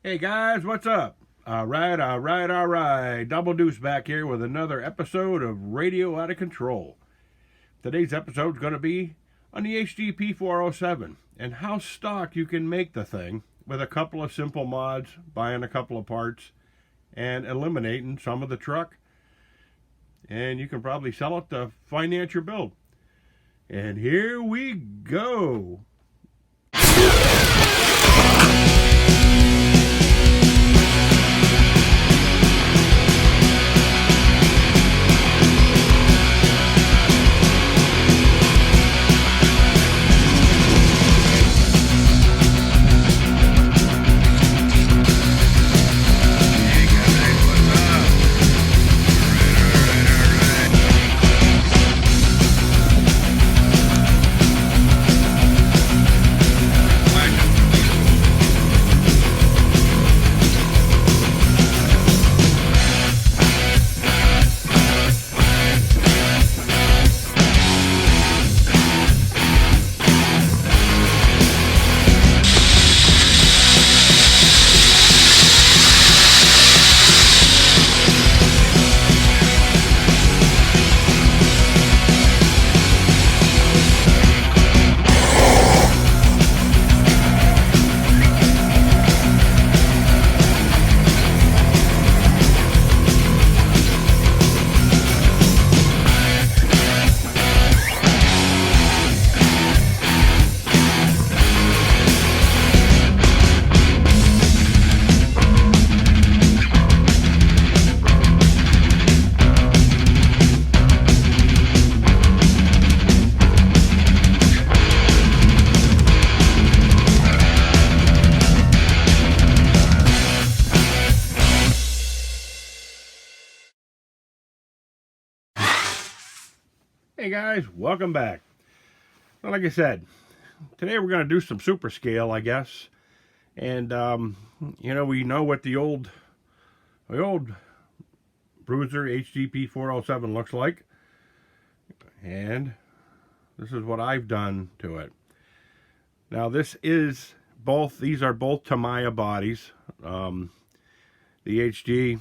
Hey guys, what's up? All right. Double Deuce back here with another episode of Radio Out of Control. Today's episode is going to be on the Hg-p407 and how stock you can make the thing with a couple of simple mods, buying a couple of parts, and eliminating some of the truck. And you can probably sell it to finance your build. And here we go. Hey guys, welcome back. Well, like I said, today we're going to do some super scale, I guess. And we know what the old Bruiser Hg-p407 looks like, and this is what I've done to it. Now these are both Tamiya bodies. The HG,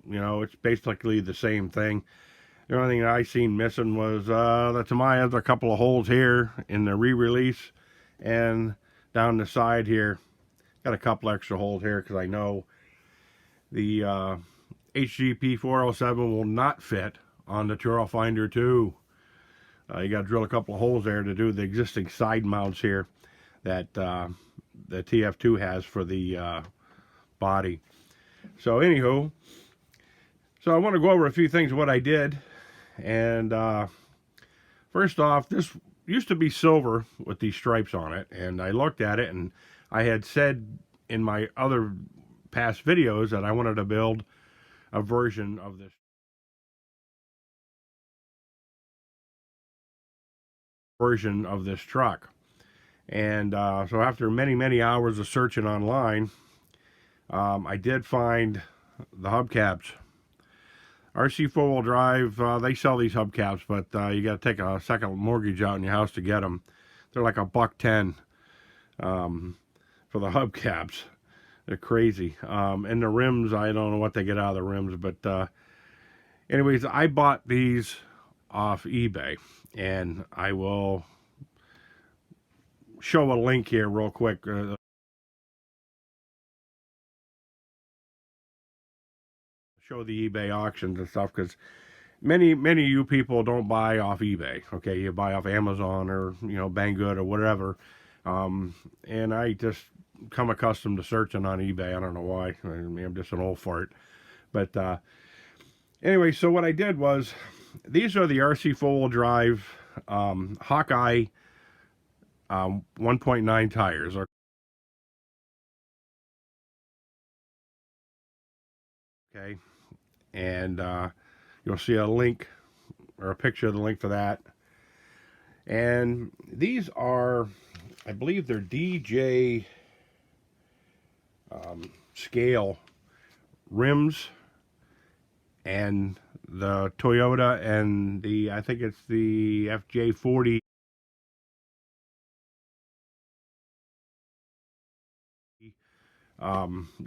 it's basically the same thing. The only thing I seen missing was the Tamiya's a couple of holes here in the re-release, and down the side here, got a couple extra holes here because I know the Hg-p407 will not fit on the Trail Finder 2. You got to drill a couple of holes there to do the existing side mounts here that the TF2 has for the body. So anywho, so I want to go over a few things of what I did. And first off, this used to be silver with these stripes on it, and I looked at it, and I had said in my other past videos that I wanted to build a version of this truck. And so after many hours of searching online, I did find the hubcaps. RC four-wheel drive, they sell these hubcaps, but you got to take a second mortgage out in your house to get them. They're like $110 for the hubcaps. They're crazy. And the rims, I don't know what they get out of the rims, but anyways, I bought these off eBay, and I will show a link here real quick. Show the eBay auctions and stuff, because many of you people don't buy off eBay. Okay, you buy off Amazon or Banggood or whatever. And I just come accustomed to searching on eBay. I don't know why. I mean, I'm just an old fart. But anyway, so what I did was, these are the RC four-wheel drive Hawkeye 1.9 tires. Okay, and you'll see a link or a picture of the link for that. And these are, I believe they're DJ scale rims, and the Toyota and the, I think it's the FJ40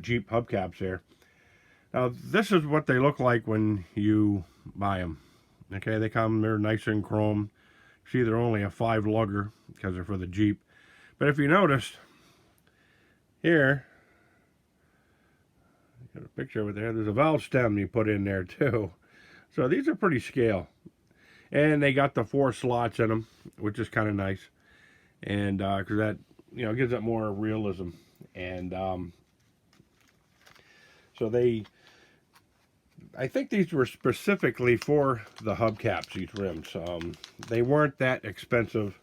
Jeep hubcaps here. Now, this is what they look like when you buy them. Okay, they're nice and chrome. See, they're only a 5 lugger because they're for the Jeep. But if you noticed, here, got a picture over there, there's a valve stem you put in there too. So these are pretty scale. And they got the 4 slots in them, which is kind of nice. And because that, gives it more realism. And so I think these were specifically for the hubcaps, these rims. They weren't that expensive.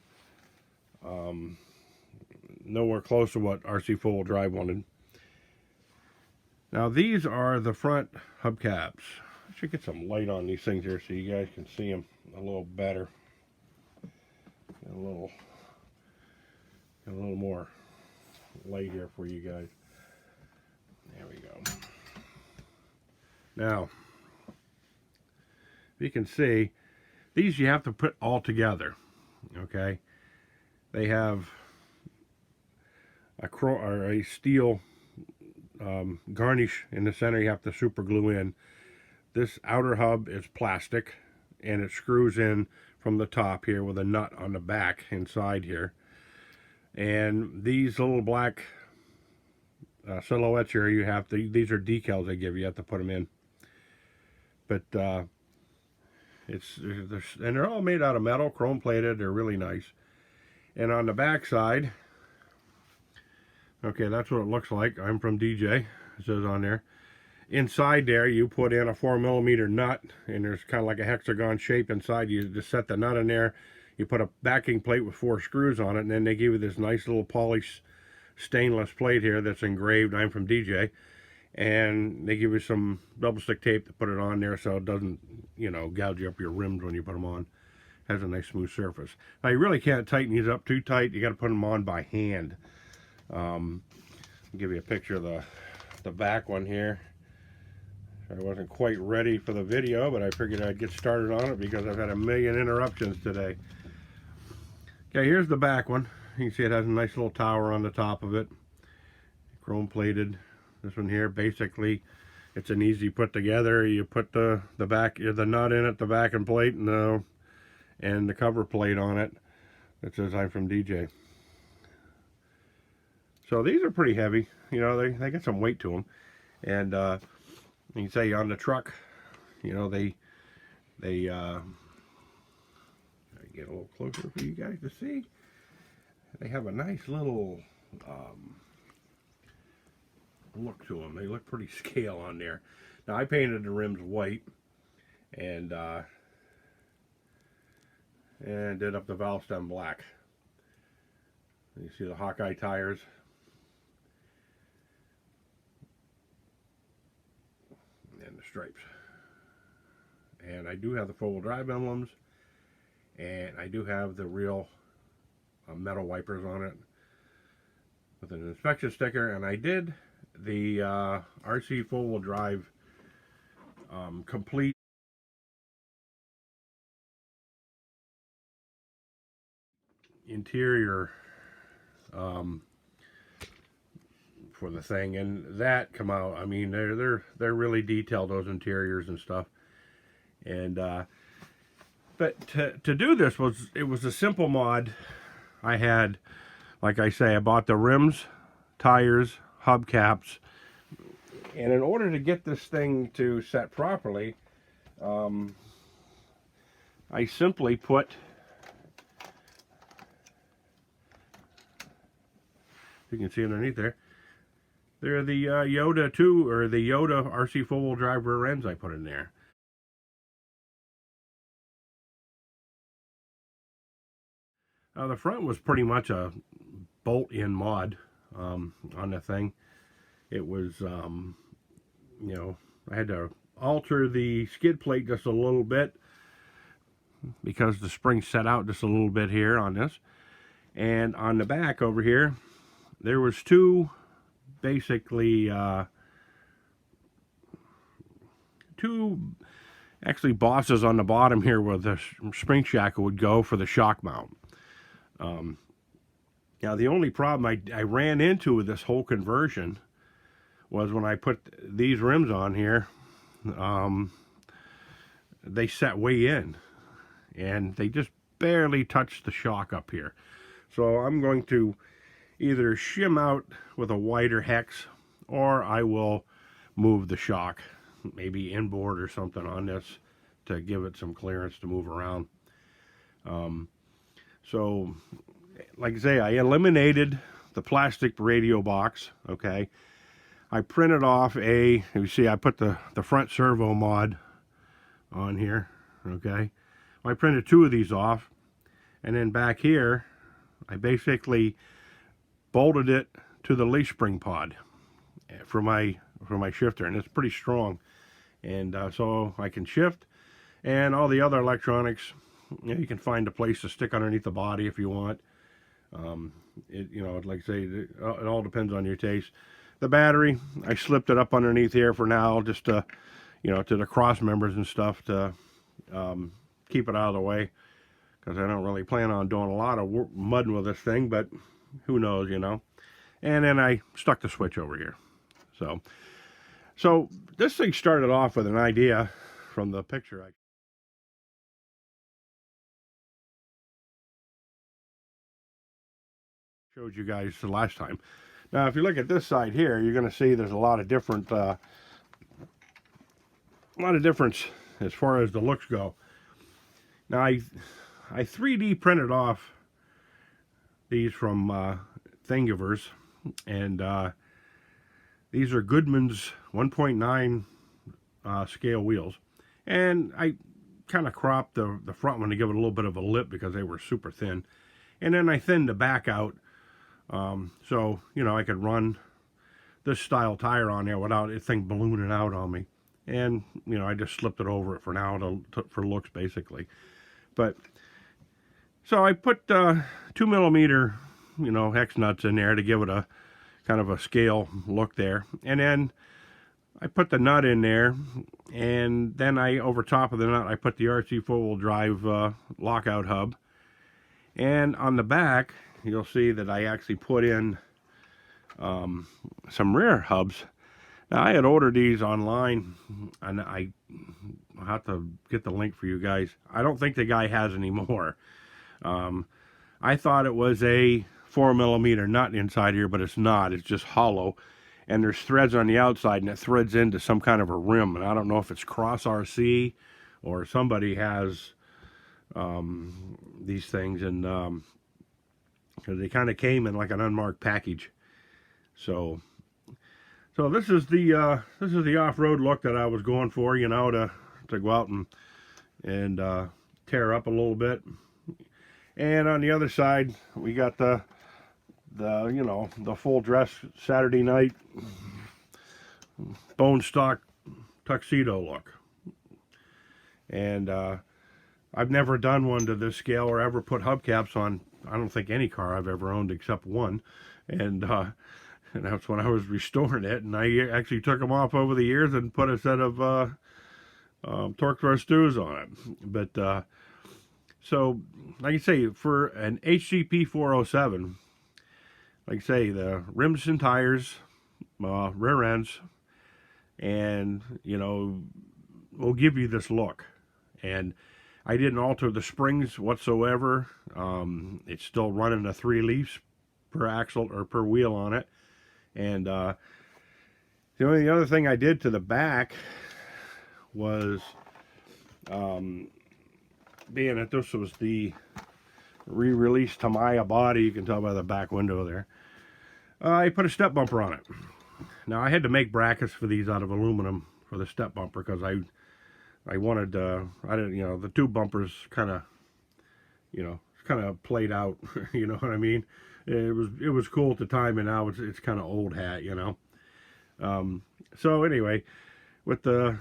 Nowhere close to what RC four-wheel drive wanted. Now these are the front hubcaps. I should get some light on these things here so you guys can see them a little better. Get a little more light here for you guys. There we go. Now, you can see, these you have to put all together, okay? They have a steel garnish in the center you have to super glue in. This outer hub is plastic, and it screws in from the top here with a nut on the back inside here. And these little black silhouettes here, these are decals they give you, have to put them in. But and they're all made out of metal, chrome plated. They're really nice. And on the back side, okay, that's what it looks like. I'm from DJ, it says on there. Inside there, you put in a 4mm nut, and there's kind of like a hexagon shape inside. You just set the nut in there. You put a backing plate with 4 screws on it, and then they give you this nice little polished stainless plate here that's engraved. I'm from DJ. And they give you some double stick tape to put it on there so it doesn't, gouge up your rims when you put them on. It has a nice smooth surface. Now you really can't tighten these up too tight. You got to put them on by hand. I'll give you a picture of the back one here. I wasn't quite ready for the video, but I figured I'd get started on it because I've had a million interruptions today. Okay, here's the back one. You can see it has a nice little tower on the top of it. Chrome plated. This one here, basically, it's an easy put together. You put the nut in it, the backing plate, and the cover plate on it. That says I'm from DJ. So these are pretty heavy. They get some weight to them. And you can say on the truck, they get a little closer for you guys to see. They have a nice little look to them. They look pretty scale on there. Now I painted the rims white and did up the valve stem black. You see the Hawkeye tires. And the stripes. And I do have the four-wheel drive emblems, and I do have the real metal wipers on it with an inspection sticker, and I did the RC four-wheel drive complete interior for the thing, and that come out. I mean, they're really detailed, those interiors and stuff. And but to do this was a simple mod. I had, like I say, I bought the rims, tires, hubcaps, and in order to get this thing to set properly, I simply put, you can see underneath there, they're the Yoda 2 or the Yoda RC four-wheel drive rear ends I put in there. The front was pretty much a bolt-in mod on the thing. It was, I had to alter the skid plate just a little bit because the spring set out just a little bit here on this. And on the back over here, there was two actually bosses on the bottom here where the spring shackle would go for the shock mount. Now the only problem I ran into with this whole conversion was when I put these rims on here, they set way in, and they just barely touched the shock up here. So I'm going to either shim out with a wider hex, or I will move the shock, maybe inboard or something on this to give it some clearance to move around. So like I say, I eliminated the plastic radio box. Okay, I printed off you see I put the front servo mod on here. Okay, I printed 2 of these off, and then back here I basically bolted it to the leaf spring pod for my shifter, and it's pretty strong, and so I can shift. And all the other electronics, you can find a place to stick underneath the body if you want. Like I say, it all depends on your taste. The battery, I slipped it up underneath here for now, just to, to the cross members and stuff, to keep it out of the way, because I don't really plan on doing a lot of mudding with this thing, but who knows, And then I stuck the switch over here. So this thing started off with an idea from the picture I showed you guys the last time. Now, if you look at this side here, you're going to see there's a lot of difference as far as the looks go. Now, I 3D printed off these from Thingiverse, and these are Goodman's 1.9 scale wheels, and I kind of cropped the front one to give it a little bit of a lip because they were super thin, and then I thinned the back out. So, I could run this style tire on there without the thing ballooning out on me. And, I just slipped it over it for now for looks, basically. But, so I put 2mm, hex nuts in there to give it a kind of a scale look there. And then I put the nut in there, and then over top of the nut, I put the RC four-wheel drive lockout hub. And on the back, you'll see that I actually put in some rear hubs. Now, I had ordered these online, and I'll have to get the link for you guys. I don't think the guy has any more. I thought it was a 4mm nut inside here, but it's not. It's just hollow, and there's threads on the outside, and it threads into some kind of a rim, and I don't know if it's Cross RC or somebody has these things, and because they kind of came in like an unmarked package. So this is the off-road look that I was going for, to go out and tear up a little bit. And on the other side, we got the full dress Saturday night bone stock tuxedo look. And I've never done one to this scale or ever put hubcaps on. I don't think any car I've ever owned except one, and that's when I was restoring it, and I actually took them off over the years and put a set of torque thrust stews on it. But so, like I say, for an Hg-p407, like I say, the rims and tires, rear ends, and will give you this look. And I didn't alter the springs whatsoever. It's still running a 3 leaves per axle or per wheel on it. And the only other thing I did to the back was, being that this was the re-released Tamiya body, you can tell by the back window there, I put a step bumper on it. Now, I had to make brackets for these out of aluminum for the step bumper because I wanted, I didn't, the two bumpers kind of played out, you know what I mean? It was cool at the time, and now it's kind of old hat, So anyway, with the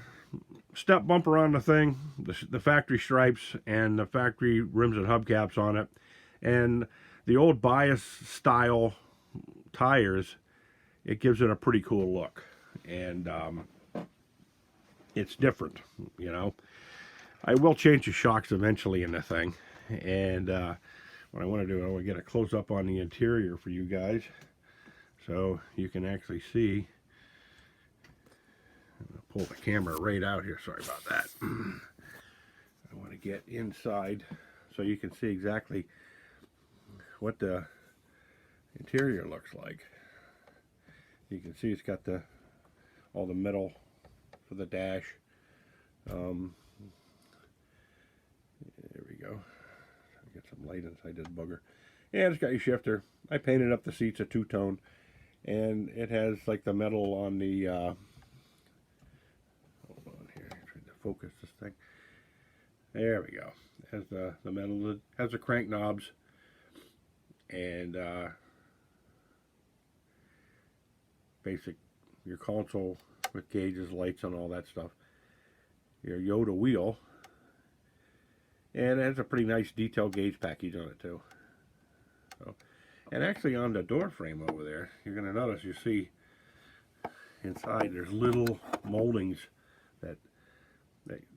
step bumper on the thing, the factory stripes, and the factory rims and hubcaps on it, and the old bias style tires, it gives it a pretty cool look. And it's different, I will change the shocks eventually in the thing. And what I want to do, I want to get a close-up on the interior for you guys so you can actually see pull the camera right out here. Sorry about that. I want to get inside so you can see exactly what the interior looks like. You can see it's got all the metal for the dash. There we go. Get some light inside this bugger. And it's got your shifter. I painted up the seats a two-tone, and it has like the metal on the hold on here, trying to focus this thing. There we go. It has the metal. It has the crank knobs, and basic your console with gauges, lights, and all that stuff. Your Yoda wheel, and it has a pretty nice detail gauge package on it too. So, and actually on the door frame over there, you're going to notice, you see inside there's little moldings that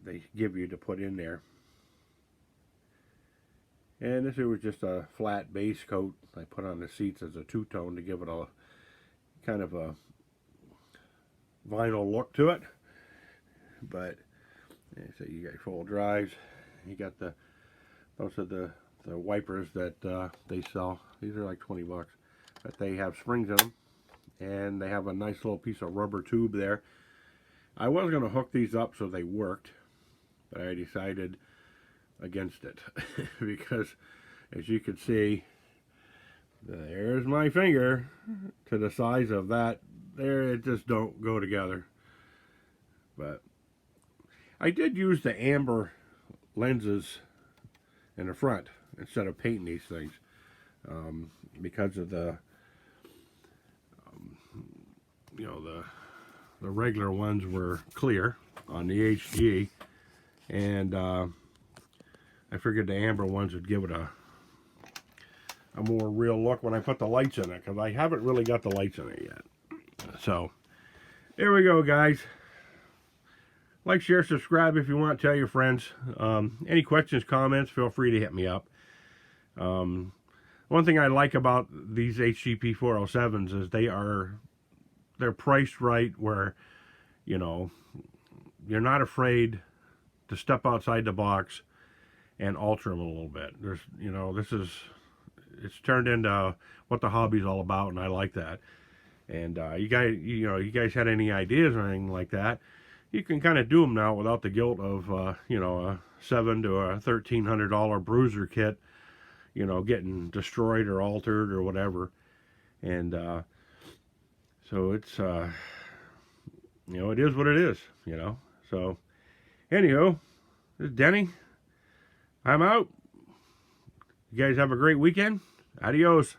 they give you to put in there. And this was just a flat base coat I put on the seats as a two-tone to give it a kind of a vinyl look to it. But so you got full drives. You got those are the wipers that they sell. These are like 20 bucks, but they have springs in them, and they have a nice little piece of rubber tube there. I was going to hook these up so they worked, but I decided against it because, as you can see, there's my finger to the size of that there. It just don't go together. But I did use the amber lenses in the front instead of painting these things, because of the you know, the regular ones were clear on the HG, and I figured the amber ones would give it a more real look when I put the lights in it, because I haven't really got the lights in it yet. So there we go, guys. Like, share, subscribe if you want. Tell your friends. Any questions, comments, feel free to hit me up. One thing I like about these Hg-p407s is they're priced right, where, you know, you're not afraid to step outside the box and alter them a little bit. There's, you know, it's turned into what the hobby's all about, and I like that. And you guys had any ideas or anything like that, you can kind of do them now without the guilt of, you know, a $700 to a $1,300 Bruiser kit, you know, getting destroyed or altered or whatever. And so it's, you know, it is what it is, you know. So, anywho, this is Denny. I'm out. You guys have a great weekend. Adios.